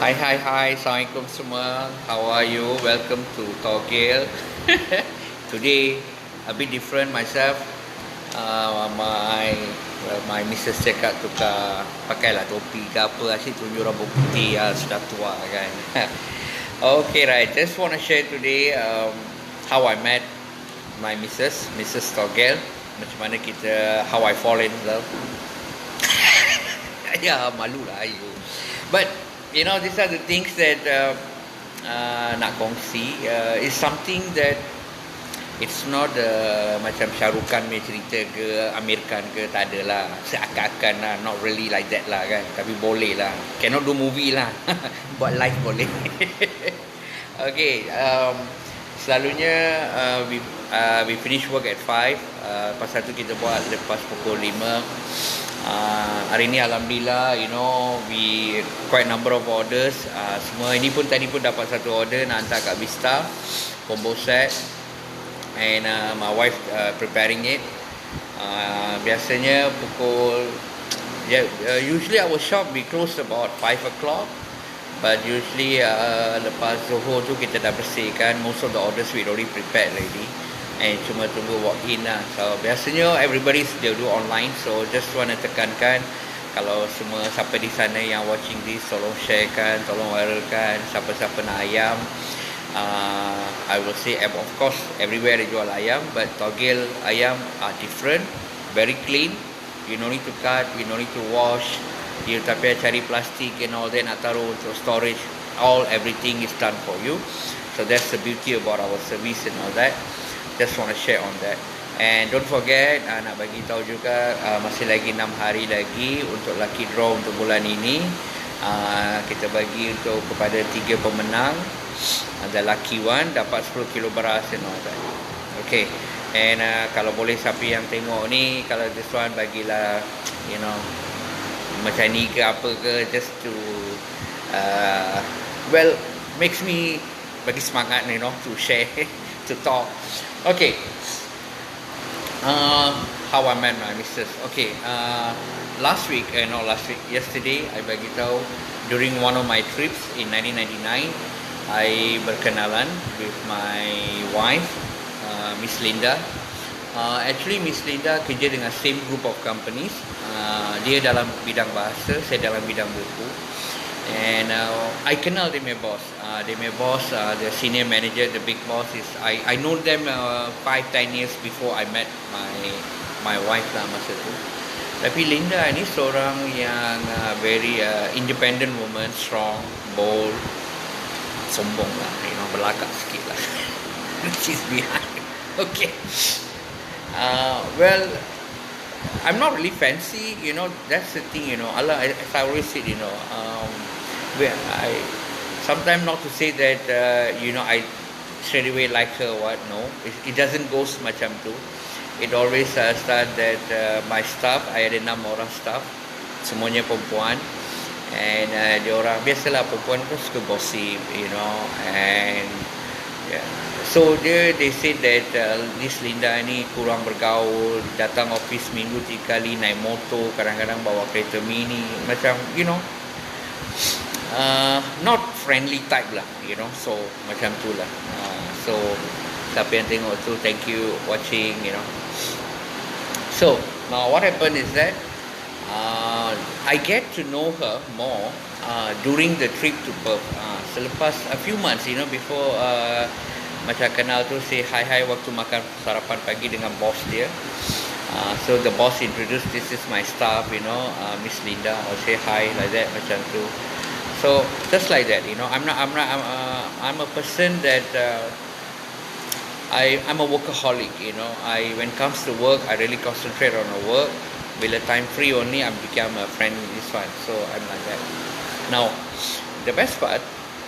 Hi, Assalamualaikum semua. How are you? Welcome to Togel. Today, a bit different myself. My Mrs cakap tukar pakailah topi ke apa, asyik tunjuk rambut putih, sudah tua kan. Okay, right. Just want to share today how I met my Mrs Togel. Macam mana how I fall in love. Ya, malu lah you. But you know, these are the things that nak kongsi. It's something that it's not macam Shahrukh Khan punya cerita ke, Amir Khan ke, tak ada lah. Seakan-akan lah, not really like that lah kan. Tapi boleh lah. Cannot do movie lah. Buat live boleh. Okay, selalunya we finish work at 5. Pasal tu kita buat lepas pukul 5. Hari ni alhamdulillah, you know, we quite number of orders. Semua ini pun tadi pun dapat satu order nak hantar kat Vista combo set, and my wife preparing it. Biasanya pukul usually our shop we close about 5 o'clock, but usually lepas Zohor tu kita dah bersihkan. Most of the orders we already prepared already, and cuma tunggu walk in lah. So biasanya everybody still do online, so just want to tekankan, kalau semua siapa di sana yang watching this, tolong sharekan, tolong viralkan. Siapa-siapa nak ayam, I will say of course everywhere they jual ayam, but Togel ayam are different, very clean. You no need to cut, you no need to wash. You tak payah cari plastik and all that nak taruh untuk storage. Everything is done for you. So that's the beauty about our service and all that. Just want to share on that. And don't forget, nak bagi tahu juga, masih lagi 6 hari lagi untuk lucky draw untuk bulan ini. Kita bagi untuk kepada 3 pemenang. The lucky one dapat 10 kilo beras and all that. Okay. And kalau boleh siapa yang tengok ni, kalau this one bagilah, you know, macam ni ke apa ke, just to makes me bagi semangat, you know, to share, to talk. Okay. How I met my missus. Okay. Yesterday, I bagi tahu, during one of my trips in 1999, I berkenalan with my wife, Miss Linda. Actually, Miss Linda kerja dengan same group of companies. Dia dalam bidang bahasa, saya dalam bidang buku. And I kenal dia punya boss. Dia punya boss, the senior manager, the big boss is I know them 5-10 years before I met my wife lah masa tu. Tapi Linda ni seorang yang very independent woman, strong, bold, sombong lah, you know, belakang sikit lah. She's behind. Okay. Well, I'm not really fancy, you know, that's the thing, you know. As I always said, you know, I sometimes not to say that, you know, I straight away like her or what, no. It doesn't go macam tu. It always start that my staff, I ada 6 orang staff, semuanya perempuan. And dia orang, biasalah perempuan pun suka gossip, you know, and yeah. So they said that this Linda ni kurang bergaul, datang office minggu 3 kali, naik motor, kadang-kadang bawa kereta mini, macam, you know, not friendly type lah, you know. So macam tu lah. So siapa yang tengok tu, thank you watching, you know. So now what happened is that I get to know her more during the trip to Perth. Selepas a few months, you know, before macam kenal tu, say hi waktu makan sarapan pagi dengan boss dia. So the boss introduced, this is my staff, you know, Miss Linda. I'll say hi like that, macam tu. So just like that, you know, I'm a person that I'm a workaholic, you know. When it comes to work, I really concentrate on the work. Bila time free only, I become a friend with this one. So I'm like that. Now, the best part,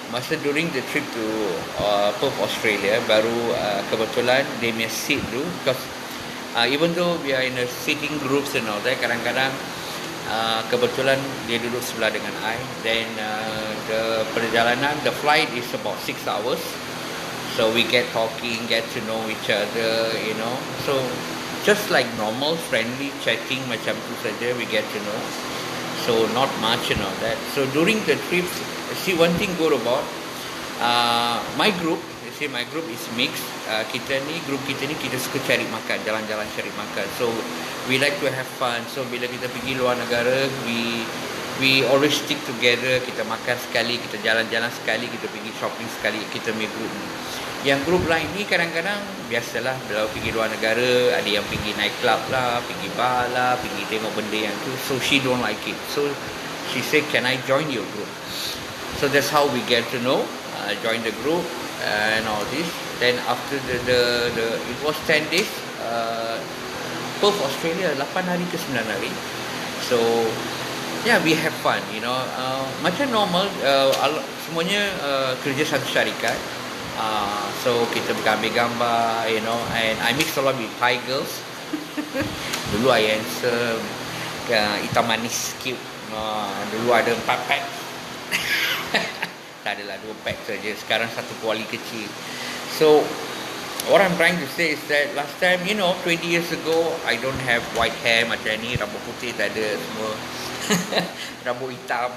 masa during the trip to Perth, Australia, baru kebetulan dia punya seat tu, because even though we are in a sitting groups and all that, kadang-kadang kebetulan dia duduk sebelah dengan I. Then the perjalanan, the flight is about 6 hours, so we get talking, get to know each other, you know. So just like normal friendly chatting macam tu saja, we get to know. so not much and all that. So during the trip, see one thing good about my group, you see my group is mixed. Grup kita ni kita suka cari makan, jalan-jalan cari makan. So we like to have fun. So bila kita pergi luar negara, we always stick together. Kita makan sekali, kita jalan-jalan sekali, kita pergi shopping sekali, kita punya group ni. Yang grup lain ni kadang-kadang biasalah bila pergi luar negara, ada yang pergi night club lah, pergi bar lah, pergi tengok benda yang tu. So she don't like it. So she said, can I join your group? So that's how we get to know, join the group and all this. Then after the it was 10 days, Perth Australia, 8 hari ke 9 hari. So yeah, we have fun, you know. Macam normal, semuanya kerja satu syarikat. So kita ambil gambar, you know, and I mix a lot with Thai girls. Dulu I handsome, hitam manis, cute. Dulu ada 4 pack. Tak adalah 2 pack saja. Sekarang satu kuali kecil. So what I'm trying to say is that last time, you know, 20 years ago, I don't have white hair macam ni, rambut putih tak ada semua. Rambut hitam.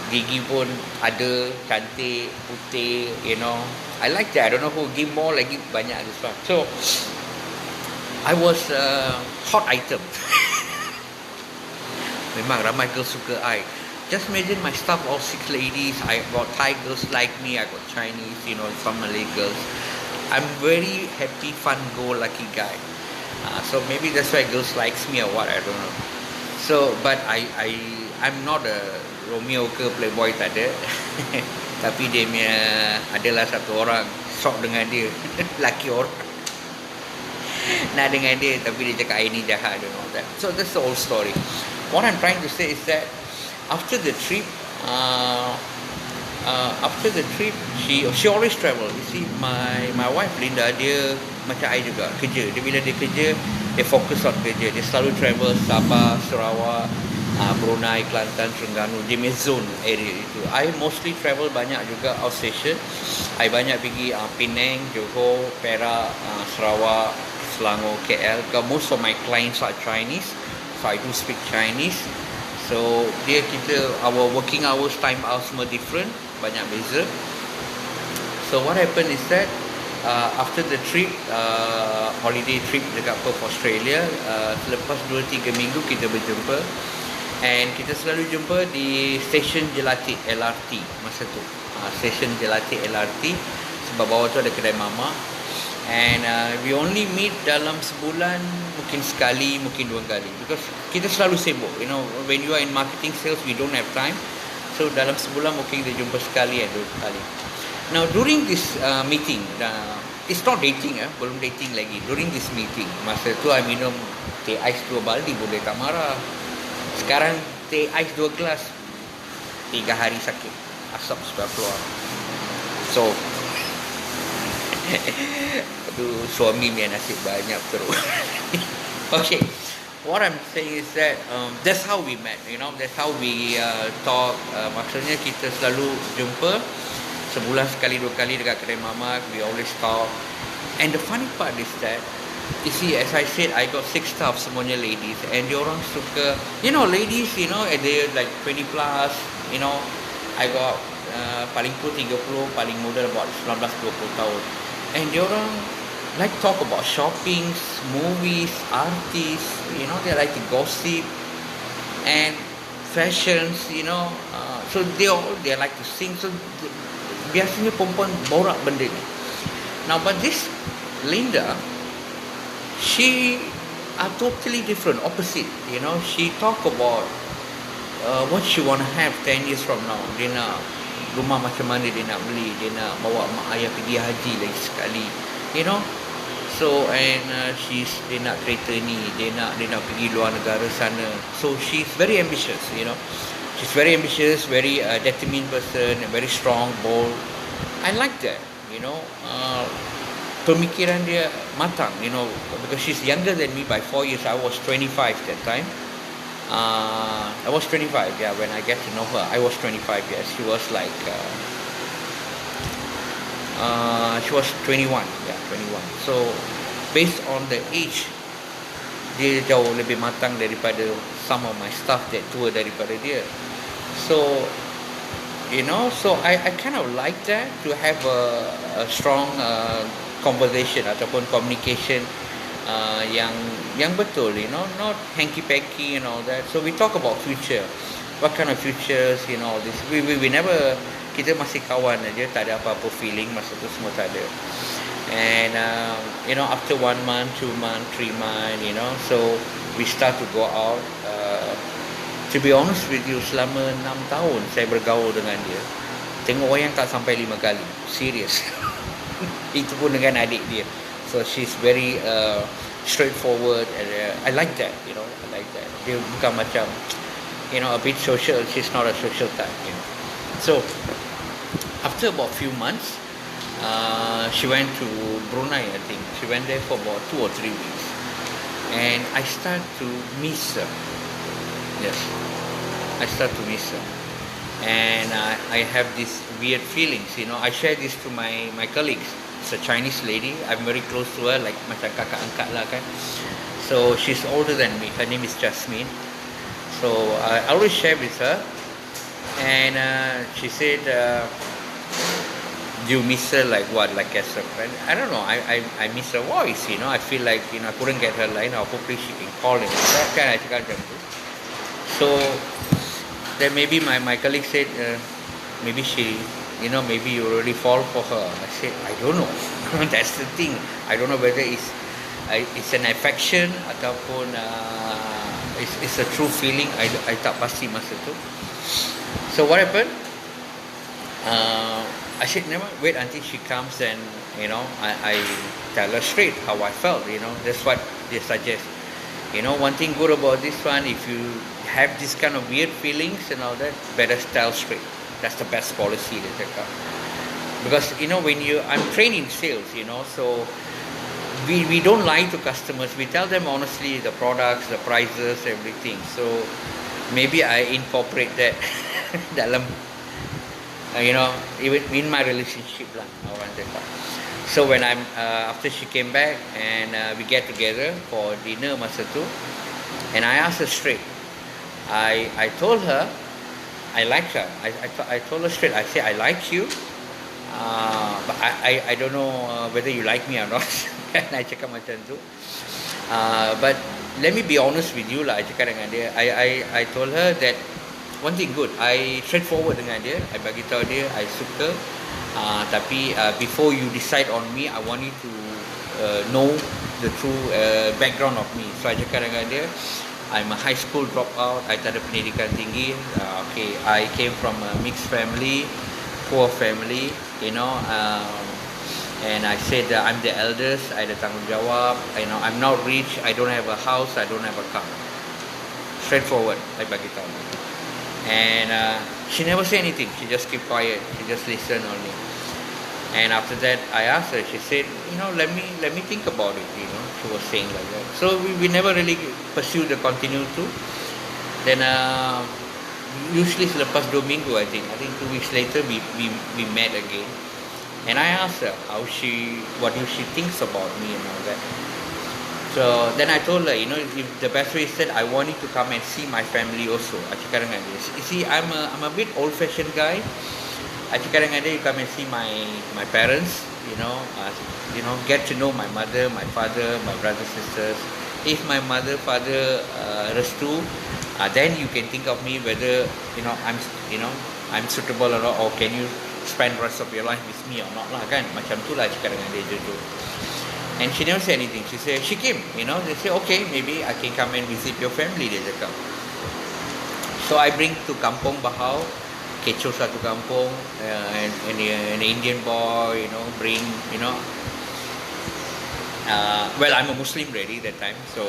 Gigi pun ada, cantik, putih, you know. I like that. I don't know who give more, lagi banyak this one. So I was hot item. Memang ramai girls suka I. Just imagine my staff, all 6 ladies. I got Thai girls like me, I got Chinese, you know, some Malay girls. I'm very happy, fun, go-lucky guy. So maybe that's why girls likes me or what, I don't know. So, but I'm not a Romeo ke playboy, tak ada. Tapi dia punya adalah satu orang shock dengan dia. Laki orang nak dengan dia, tapi dia cakap ini jahat and all that. So that's the whole story. What I'm trying to say is that after the trip, she always travel. You see, my wife Linda, dia macam I juga, kerja. Dia bila dia kerja, dia fokus on kerja. Dia selalu travel Sabah, Sarawak, Brunei, Kelantan, Terengganu, di zone area itu. I mostly travel banyak juga outstation. I banyak pergi Penang, Johor, Perak, Sarawak, Selangor, KL. Most of my clients are Chinese, so I do speak Chinese. So our working hours, time hours semua different, banyak beza. So what happened is that after the trip, holiday trip dekat Perth, Australia, selepas 2-3 minggu kita berjumpa. And kita selalu jumpa di stesen Jelatik LRT masa tu. Stesen Jelatik LRT, sebab bawah tu ada kedai mama. And we only meet dalam sebulan, mungkin sekali, mungkin 2 kali. Because kita selalu sibuk. You know, when you are in marketing sales, we don't have time. So dalam sebulan mungkin kita jumpa sekali atau 2 kali. Now during this meeting, it's not dating, belum dating lagi. During this meeting, masa tu I minum teh ais 2 baldi, boleh tak marah. Sekarang teh ais 2 gelas, 3 hari sakit, asap sudah keluar. So aduh, suami punya nasib banyak terus. Okay, what I'm saying is that that's how we met, you know, that's how we talk. Maksudnya kita selalu jumpa sebulan sekali 2 kali dekat kedai mamak. We always talk. And the funny part is that, you see, as I said, I got 6 staff, semuanya ladies, and diorang suka, you know, ladies, you know, they're like 20 plus, you know. I got paling tua 30, paling muda about 19-20 tahun. And diorang like talk about shoppings, movies, artists, you know, they like to gossip and fashions, you know. So they like to sing. So biasanya perempuan borak benda ni. Now, but this Linda, she are totally different, opposite, you know. She talk about what she want to have 10 years from now. Dia nak rumah macam mana dia nak beli, dia nak bawa mak ayah pergi haji lagi sekali, you know. So and dia nak kereta ni, dia nak pergi luar negara sana. So she's very ambitious, you know. She's very ambitious, very determined person, very strong, bold. I like that, you know. Pemikiran dia matang, you know, because she's younger than me by 4 years. I was 25 that time. I was 25, yeah, when I get to know her. I was 25, yes. She was like, she was 21, yeah, 21. So, based on the age, dia jauh lebih matang daripada some of my staff that tua daripada dia. So so I kind of like that, to have a strong conversation ataupun communication yang betul, not hanky-panky and all that. So we talk about future, what kind of futures, all this. We never, kita masih kawan aja, tak ada apa-apa feeling masa tu, semua tak ada. And after 1 month, 2 months, 3 months, so we start to go out. To be honest with you, selama 6 tahun saya bergaul dengan dia, tengok wayang tak sampai 5 kali. Serius. Itu pun dengan adik dia. So she's very straightforward, and I like that, I like that. Dia bukan macam, a bit social. She's not a social type, So after about few months, she went to Brunei, I think. She went there for about 2 or 3 weeks. And I start to miss her. Yes, I start to miss her. And I have these weird feelings, I share this to my colleagues. It's a Chinese lady. I'm very close to her, like macam kakak angkat lah kan. So she's older than me. Her name is Jasmine. So I always share with her. And she said, do you miss her like what? Like as a friend? I don't know. I miss her voice, I feel like, I couldn't get her line. Hopefully she can call in. That kind of cakap macam tu. So then maybe my colleague said, maybe she, maybe you already fall for her. I said, I don't know. That's the thing. I don't know whether it's an affection ataupun it's a true feeling. I tak pasti masa tu. So what happened? I said, never wait until she comes, and I tell her straight how I felt. That's what they suggest. One thing good about this one, if you have this kind of weird feelings and all that, better tell straight. That's the best policy, they cakap. Because when I'm trained in sales, so we don't lie to customers. We tell them honestly the products, the prices, everything. So maybe I incorporate that dalam even in my relationship lah, orang cakap. So when after she came back, and we get together for dinner masa tu, and I asked her straight. I told her I like her. I told her straight. I said, I like you, but I don't know whether you like me or not. I cakap macam tu. But let me be honest with you lah. I cakap dengan dia. I told her that one thing good. I straightforward dengan dia. I bagi tahu dia I suka. Tapi before you decide on me, I want you to know the true background of me. So I cakap dengan dia, I'm a high school dropout. I tak ada pendidikan tinggi. Okay, I came from a mixed family, poor family, and I said I'm the eldest. I ada tanggungjawab. I'm not rich. I don't have a house. I don't have a car. Straightforward. I bagi tahu. And she never say anything. She just keep quiet. She just listen only. And after that, I asked her. She said, let me think about it. She was saying like that. So we never really pursue the continue to. Then usually selepas 2 minggu, I think 2 weeks later, we met again. And I asked her what do she thinks about me and all that. So then I told her, if the best way is that I want you to come and see my family also. I cakap dengan dia. You see, I'm a bit old-fashioned guy. I cakap dengan dia, you come and see my parents. Get to know my mother, my father, my brothers, sisters. If my mother, father restu, then you can think of me whether I'm suitable or not, or can you spend the rest of your life with me or not lah kan. Macam tu lah cakap dengan dia jujur. And she never said anything. She said, she came, they say, okay, maybe I can come and visit your family, dia cakap. So I bring to Kampung Bahau, kecoh satu kampung, and an Indian boy, bring, well, I'm a Muslim already that time, so,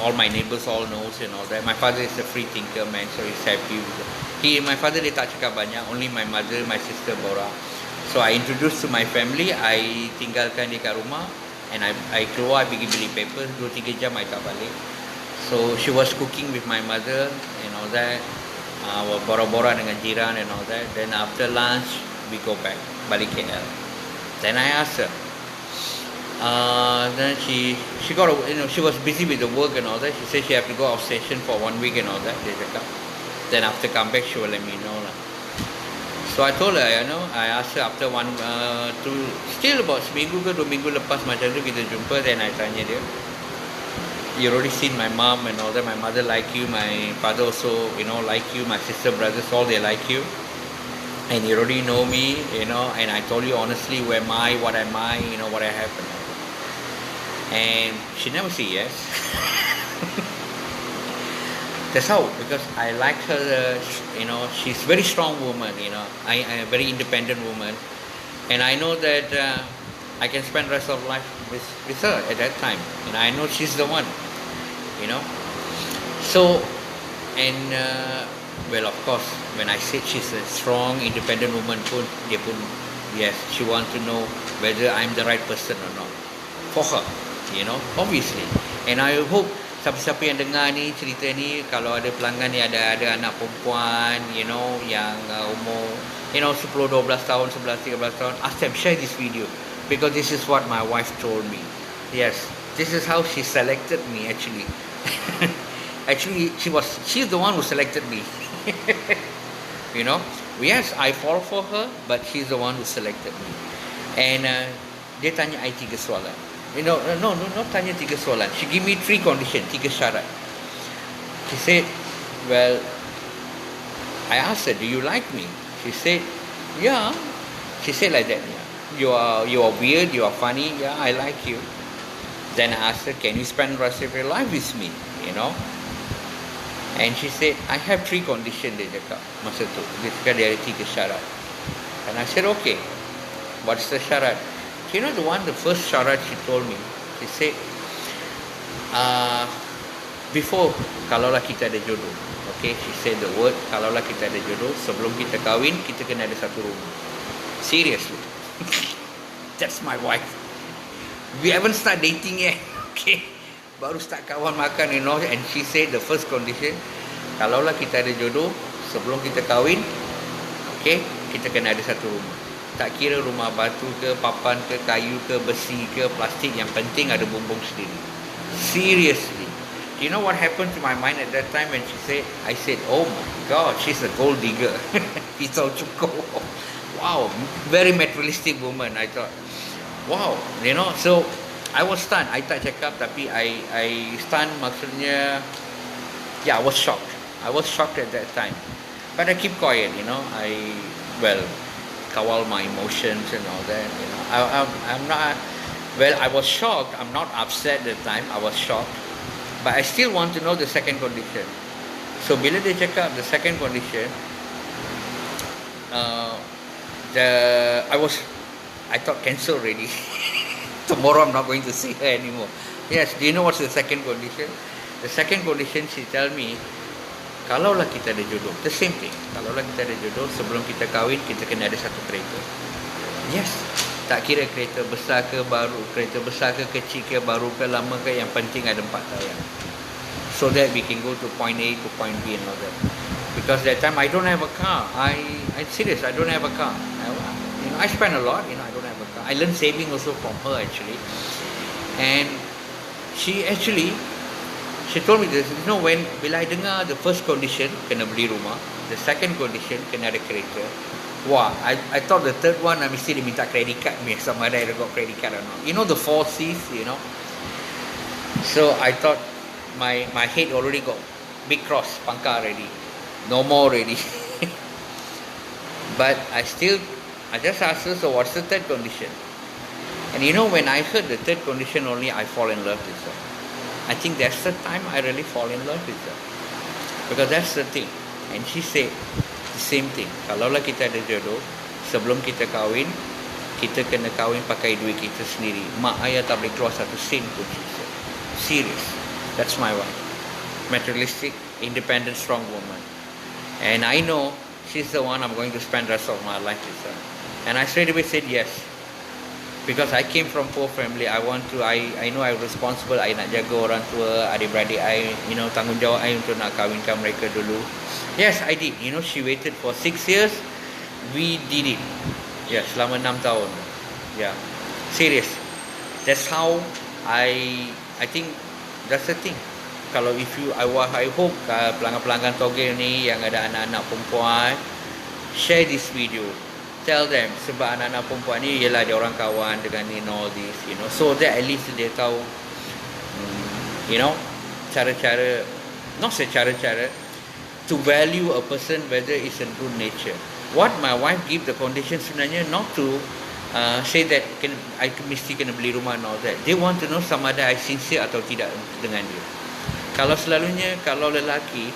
all my neighbors all knows and all that. My father is a free thinker, man, so he's happy. My father, dia tak cakap banyak, only my mother, my sister, Bora. So I introduced to my family. I tinggalkan dia kat rumah, and I keluar pergi beli papers. 2-3 jam I tak balik. So she was cooking with my mother and all that. Bora-bora dengan jiran and all that. Then after lunch we go back balik KL. Then I asked her, Then she got she was busy with the work and all that. She said she had to go off station for 1 week and all that. Dia cakap. Then after come back, she will let me know lah. So I told her, I asked her after still about seminggu ke 2 minggu lepas macam tu kita jumpa. Then I tanya dia, you already seen my mom and all that. My mother like you, my father also, like you. My sister, brothers, all they like you. And you already know me, and I told you honestly who am I, what am I, what I have. And she never said yes. That's how, because I like her, she's a very strong woman, I am a very independent woman. And I know that I can spend the rest of life with her at that time. And I know she's the one, So, and, well, of course, when I said she's a strong, independent woman, yes, she wants to know whether I'm the right person or not. For her, obviously. And I hope siapa-siapa yang dengar ni cerita ni, kalau ada pelanggan ni ada anak perempuan, yang umur 10, 12 tahun, 11, 13 tahun, ask them, share this video, because this is what my wife told me. Yes, this is how she selected me actually. Actually, she's the one who selected me. Yes, I fall for her, but she's the one who selected me. And dia tanya I 3 soalan. No, not tanya 3 soalan. She give me 3 conditions, 3 syarat. She said, well, I asked her, do you like me? She said, yeah. She said like that, yeah. You are weird, you are funny, yeah, I like you. Then I asked her, can you spend the rest of your life with me? And she said, I have 3 conditions, dia cakap masa tu. Dia cakap dia ada 3 syarat. And I said, okay, what's the syarat? The first syarat she told me, she said, before, kalaulah kita ada jodoh, okay, she said the word, kalaulah kita ada jodoh, sebelum kita kahwin, kita kena ada satu rumah. Seriously. That's my wife. We haven't started dating yet, okay. Baru start kawan makan, and she said the first condition, kalaulah kita ada jodoh, sebelum kita kahwin, okay, kita kena ada satu rumah. Tak kira rumah batu ke, papan ke, kayu ke, besi ke, plastik, yang penting ada bumbung sendiri. Seriously. Do you know what happened to my mind at that time when she said, I said, oh my God, she's a gold digger. Pisau cukup. Wow, very materialistic woman. I thought, wow, so I was stunned. I tak cakap, tapi I stunned maksudnya, yeah, I was shocked. I was shocked at that time. But I keep quiet, kawal my emotions and all that, I'm not, I was shocked. I'm not upset at the time. I was shocked. But I still want to know the second condition. So bila dia cakap the second condition, I thought cancel already. Tomorrow I'm not going to see her anymore. Yes, do you know what's the second condition? The second condition, she tell me, kalaulah kita ada jodoh, the same thing. Kalaulah kita ada jodoh, sebelum kita kahwin, kita kena ada satu kereta. Yes, tak kira kereta besar ke baru, kereta besar ke kecil ke, baru ke lama ke, yang penting ada 4 tayar. So that we can go to point A to point B and all that. Because that time I don't have a car. I'm serious, I don't have a car. I spend a lot, I don't have a car. I learned saving also from her actually. And she told me this, bila I dengar the first condition, kena beli rumah, the second condition, kena ada kereta. Wah, I thought the third one, I mesti dia minta credit card, sama ada I got credit card or not. The 4 C's, So I thought my head already got big cross, pangkar already. No more already. But I just asked her, so what's the third condition? And when I heard the third condition only, I fall in love with her. I think that's the time I really fall in love with her. Because that's the thing. And she said the same thing. Kalaulah kita ada jodoh, sebelum kita kahwin, kita kena kahwin pakai duit kita sendiri. Mak ayah tak boleh keluar satu sen pun, she said. Serious. That's my wife. Materialistic, independent, strong woman. And I know she's the one I'm going to spend the rest of my life with her. And I straight away said yes. Because I came from poor family, I know I'm responsible, I nak jaga orang tua, adik-beradik I, tanggungjawab I untuk nak kahwinkan mereka dulu. Yes, I did. She waited for 6 years, we did it. Yeah, selama 6 tahun. Yeah, serious. That's how I think that's the thing. Kalau if you I hope pelanggan-pelanggan togel ni yang ada anak-anak perempuan, share this video. Tell them, sebab anak-anak perempuan ni ialah dia orang kawan dengan ni all this, you know, so that at least dia tahu, you know, cara-cara, not secara-cara to value a person whether it's a good nature. What my wife give the condition sebenarnya not to say that I mesti kena beli rumah and all that. They want to know sama ada I sincere atau tidak dengan dia. Kalau selalunya, kalau lelaki,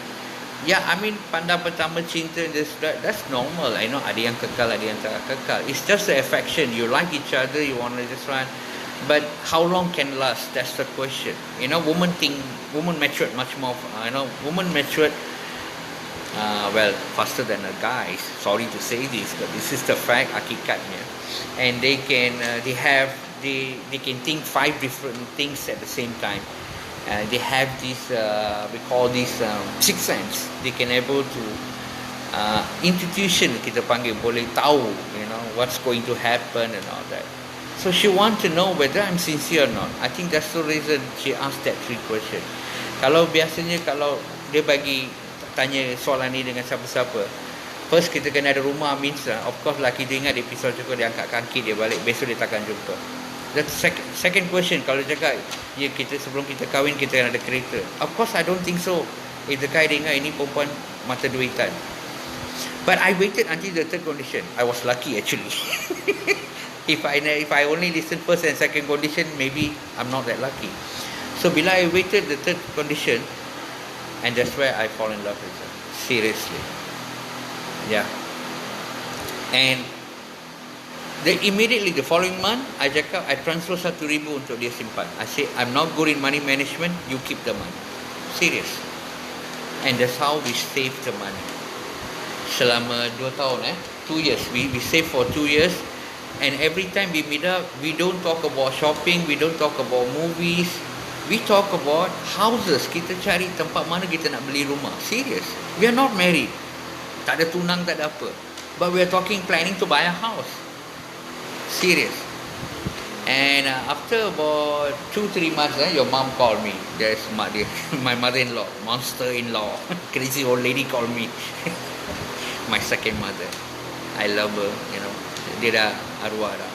ya, I mean, pandang pertama cinta, that's normal. I know ada yang kekal, ada yang tak kekal. It's just the affection. You like each other, you want to just run. But how long can last? That's the question. You know, women matured much more. You know, women matured, well, faster than a guy. Sorry to say this, but this is the fact, hakikatnya. And they can think 5 different things at the same time. They have this, we call this sixth sense. They can able to intuition, kita panggil, boleh tahu, you know, what's going to happen and all that. So she want to know whether I'm sincere or not. I think that's the reason she asked that 3 questions. Kalau biasanya kalau dia bagi tanya soalan ni dengan siapa-siapa, first kita kena ada rumah, means of course laki dia ingat episod cukup dia angkat kaki dia balik, besok dia takkan jumpa. The second question, kalau cakap, ya, kita sebelum kita kahwin kita ada kereta. Of course I don't think so. If the guy dengar ini perempuan mata duitan. But I waited until the third condition. I was lucky actually. If I only listen first and second condition, maybe I'm not that lucky. So bila I waited the third condition, and that's where I fall in love with her. Seriously. Yeah. And immediately the following month, I cakap, I transfer 1,000 untuk dia simpan. I say, I'm not good in money management, you keep the money. Serious. And that's how we save the money. Selama 2 tahun, 2 years. We save for 2 years. And every time we meet up, we don't talk about shopping, we don't talk about movies. We talk about houses. Kita cari tempat mana kita nak beli rumah. Serious. We are not married. Tak ada tunang, tak ada apa. But we are planning to buy a house. Serious. And after about 2-3 months, your mom called me. There's my mother-in-law, monster-in-law, crazy old lady called me. My second mother. I love her, you know. Dia dah arwah dah.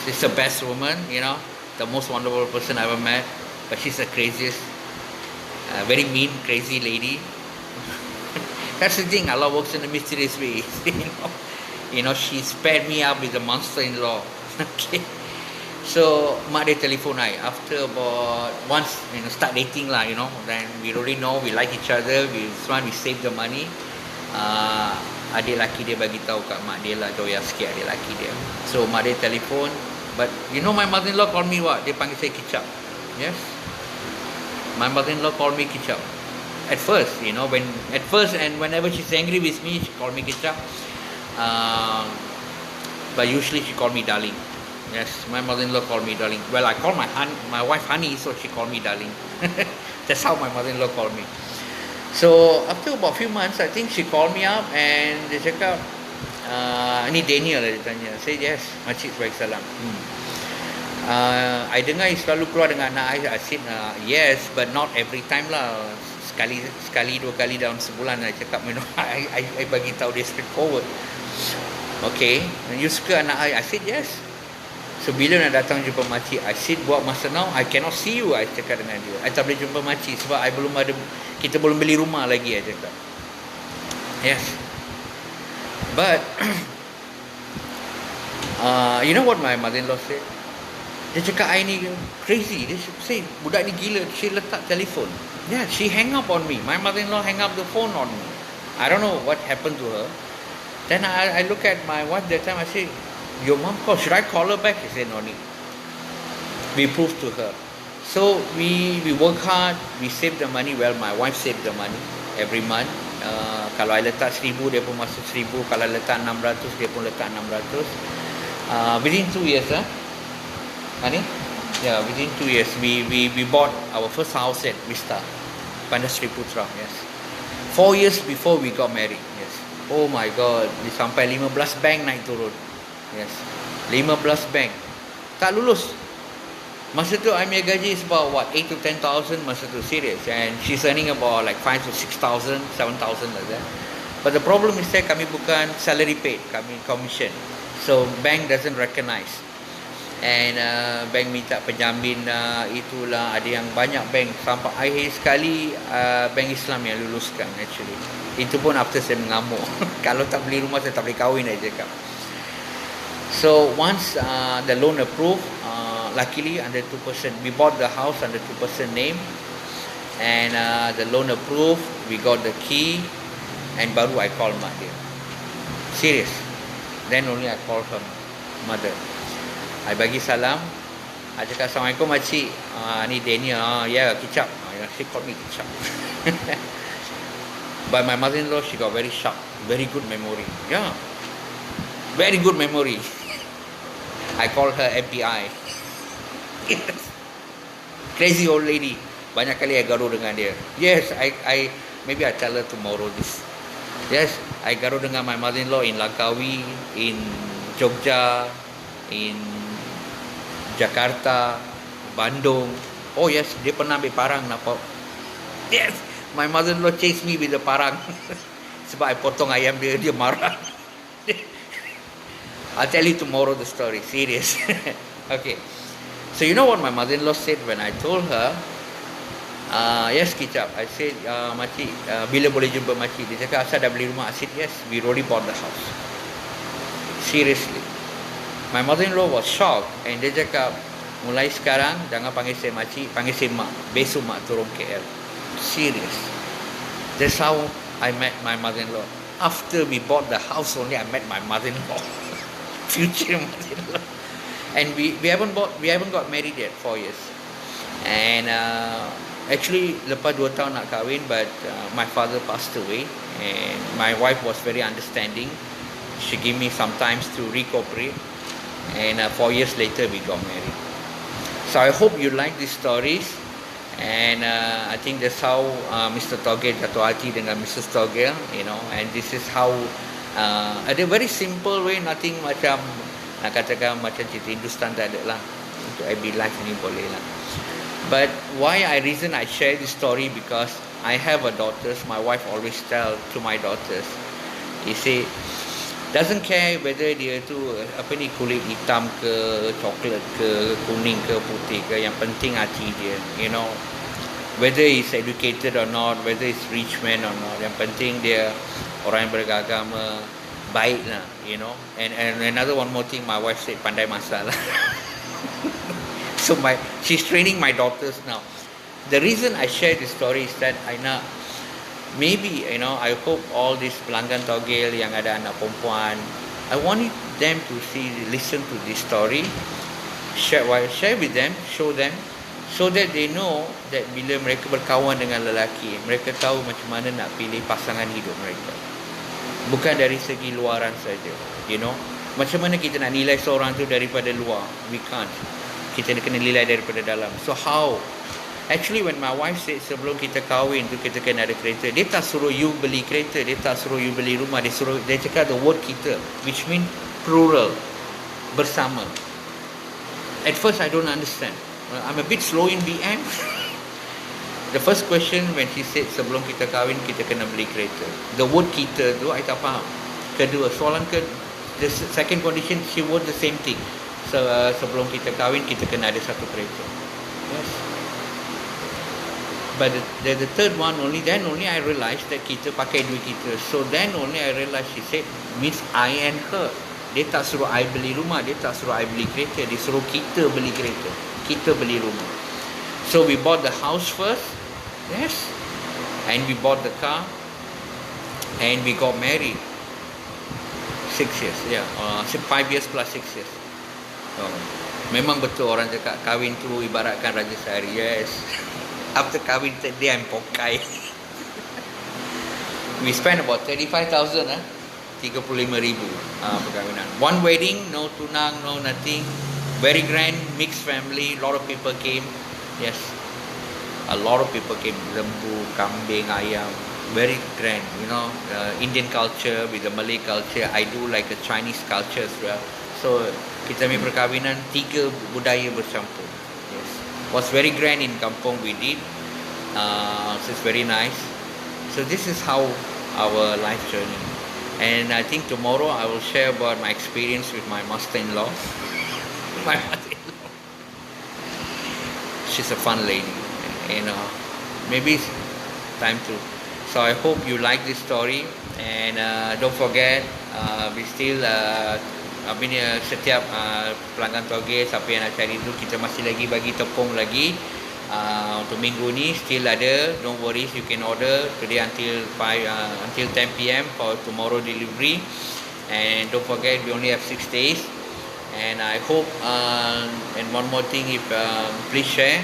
She's the best woman, you know, the most wonderful person I ever met. But she's the craziest, very mean, crazy lady. That's the thing. Allah works in a mysterious way, you know. You know, she spared me up with the monster-in-law. Okay. So, mak dia telefon I. After about, once, you know, start dating lah, you know. Then we already know, we like each other. We save the money. Adik laki dia bagi tahu kat mak dia lah, doya sikit adik laki dia. So, mak dia telefon. But, you know, my mother-in-law call me what? Dia panggil saya kicap. Yes. My mother-in-law call me kicap. At first, you know, and whenever she's angry with me, she call me kicap. But usually she call me darling. Yes, my mother-in-law call me darling. Well, I call my wife honey, so she call me darling. That's how my mother-in-law call me. So after about few months, I think she called me up and dia cakap, ni Daniel lah dia tanya. Saya yes, makcik baik salam. I dengar you selalu keluar dengan anak I said, yes, but not every time lah. Sekali 2 kali dalam sebulan. I cakap, you know, I bagi tahu dia straightforward. Okay, you suka anak I said yes. So bila nak datang jumpa makcik, I said buat masa now I cannot see you. I cakap dengan dia, I tak boleh jumpa makcik sebab kita belum beli rumah lagi. I cakap yes. But you know what my mother-in-law said? Dia cakap I ni crazy. Dia say budak ni gila. She letak telefon. Yeah, she hang up on me. My mother-in-law hang up the phone on me. I don't know what happened to her. Then I look at my wife that time. I say, your mom called. Should I call her back? She said, no need. We proved to her. So we work hard. We save the money. Well, my wife saved the money every month. Kalau I letak 1,000, dia pun masuk 1,000. Kalau letak 600, dia pun letak 600. Within 2 years, honey? Yeah, within 2 years, we bought our first house at Vista, Bandar Seri Putra. Yes. 4 years before we got married. Yes. Oh my God, sampai 15 bank naik turun. Yes. 15 bank. Tak lulus. Masa tu I punya gaji is about what, 8 to 10,000 masa tu, serious. And she's earning about like 5 to 6,000, 7,000 like that. But the problem is that kami bukan salary paid, kami commission. So bank doesn't recognize. And bank minta penjamin itulah, ada yang banyak bank sampai akhir sekali bank Islam yang luluskan actually. Itu pun after saya mengamuk. Kalau tak beli rumah saya tak boleh kahwin, saya cakap. So once the loan approved, luckily under 2%, we bought the house under 2% name, and the loan approved, we got the key, and baru I call mak dia. Serious. Then only I call her mother. I bagi salam. I cakap, Assalamualaikum makcik. Ni Daniel. Yeah, kicap. She called me kicap. But my mother-in-law, she got very sharp, very good memory. Yeah, very good memory. I call her FBI. Crazy old lady. Banyak kali I gaduh dengan dia. Yes, I maybe I tell her tomorrow this. Yes, I gaduh dengan my mother-in-law in Langkawi, in Jogja, in Jakarta, Bandung. Oh yes, dia pernah ambil parang nampak. Yes, my mother-in-law chased me with the parang. Sebab I potong ayam dia, dia marah. I'll tell you tomorrow the story. Serious. Okay. So you know what my mother-in-law said when I told her, yes kicap. I said, makcik, bila boleh jumpa makcik? Dia cakap, asal dah beli rumah? I said, yes, we already bought the house. Seriously. My mother-in-law was shocked. And dia cakap, mulai sekarang, jangan panggil saya makcik, panggil saya mak. Besok mak turun KL. Serious. That's how I met my mother-in-law. After we bought the house only, I met my mother-in-law. Future mother-in-law. And we haven't got married yet, 4 years. And actually lepas 2 tahun nak kahwin, but my father passed away, and my wife was very understanding. She gave me some time to recuperate, and 4 years later we got married. So I hope you like these stories, and I think that's how Mr TOGEL jatuh hati dengan Mrs TOGEL, you know. And this is how ada very simple way, nothing macam nak katakan macam cerita Hindustan tak ada lah. Untuk every life ni boleh lah. But reason I share this story, because I have a daughters. My wife always tell to my daughters, he say, doesn't care whether dia tu apa ni, kulit hitam ke, coklat ke, kuning ke, putih ke, yang penting hati dia, you know. Whether he's educated or not, whether he's rich man or not, yang penting dia orang yang beragama, baik lah, you know. And another one more thing, my wife said, pandai masak lah. So she's training my daughters now. The reason I share this story is that I nak, maybe, you know, I hope all these pelanggan TOGEL yang ada anak perempuan, I wanted them to listen to this story, share with them, show them, so that they know that bila mereka berkawan dengan lelaki, mereka tahu macam mana nak pilih pasangan hidup mereka. Bukan dari segi luaran saja, you know. Macam mana kita nak nilai seorang tu daripada luar? We can't. Kita kena nilai daripada dalam. So how? Actually when my wife said sebelum kita kahwin tu kita kena ada kereta, dia tak suruh you beli kereta, dia tak suruh you beli rumah, dia cakap the word kita, which mean plural, bersama. At first I don't understand. I'm a bit slow in BM. The first question when she said sebelum kita kahwin kita kena beli kereta, the word kita tu I tak faham. Kedua, soalan the second condition, she wrote the same thing. So, sebelum kita kahwin kita kena ada satu kereta. Yes. But the third one only, then only I realized that kita pakai duit kita. So then only I realized she said means I and her. Dia tak suruh I beli rumah, dia tak suruh I beli kereta, dia suruh kita beli kereta, kita beli rumah. So we bought the house first. Yes. And we bought the car. And we got married. 6 years, yeah. 5 years plus 6 years. Memang betul orang cakap kahwin tu ibaratkan Raja Sehari. Yes. After kahwin, third day I'm pokai. We spent about 35,000, 35,000 perkahwinan. One wedding, no tunang, no nothing. Very grand, mixed family. A lot of people came. Yes. A lot of people came. Lembu, kambing, ayam. Very grand, you know. Indian culture with the Malay culture. I do like a Chinese culture as well. So kita punya perkahwinan 3 budaya bercampur. Yes. Was very grand in kampung we did. So it's very nice. So this is how our life journey. And I think tomorrow I will share about my experience with my master-in-law. My mother-in-law. She's a fun lady. Maybe it's time to. So I hope you like this story. And don't forget, we still setiap pelanggan Togel, siapa yang nak cari tu, kita masih lagi bagi tepung lagi. Untuk minggu ni still ada. Don't worry, you can order today until 10 PM for tomorrow delivery. And don't forget, we only have 6 days. And I hope, and one more thing, if please share,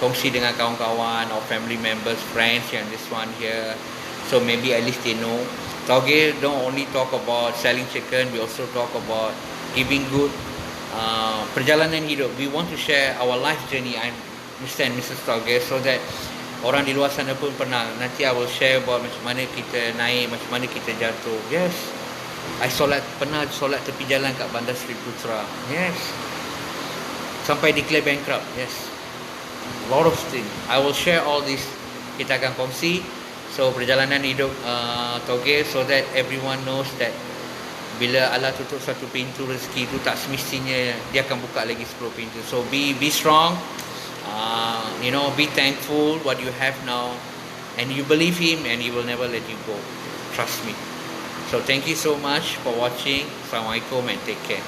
kongsi dengan kawan-kawan or family members, friends yang this one here. So maybe at least they know. Togel don't only talk about selling chicken, we also talk about giving good perjalanan hidup. We want to share our life journey. I'm Mr and Mrs Togel, so that orang di luar sana pun pernah. Nanti I will share about macam mana kita naik, macam mana kita jatuh. Yes, I pernah solat tepi jalan kat Bandar Sri Putra. Yes, sampai declare bankrupt. Yes, a lot of things. I will share all this. Kita akan kongsi. So perjalanan hidup Togel, so that everyone knows that bila Allah tutup satu pintu rezeki itu, tak semestinya dia akan buka lagi 10 pintu. So be strong, be thankful what you have now, and you believe Him and He will never let you go. Trust me. So thank you so much for watching. Assalamualaikum and take care.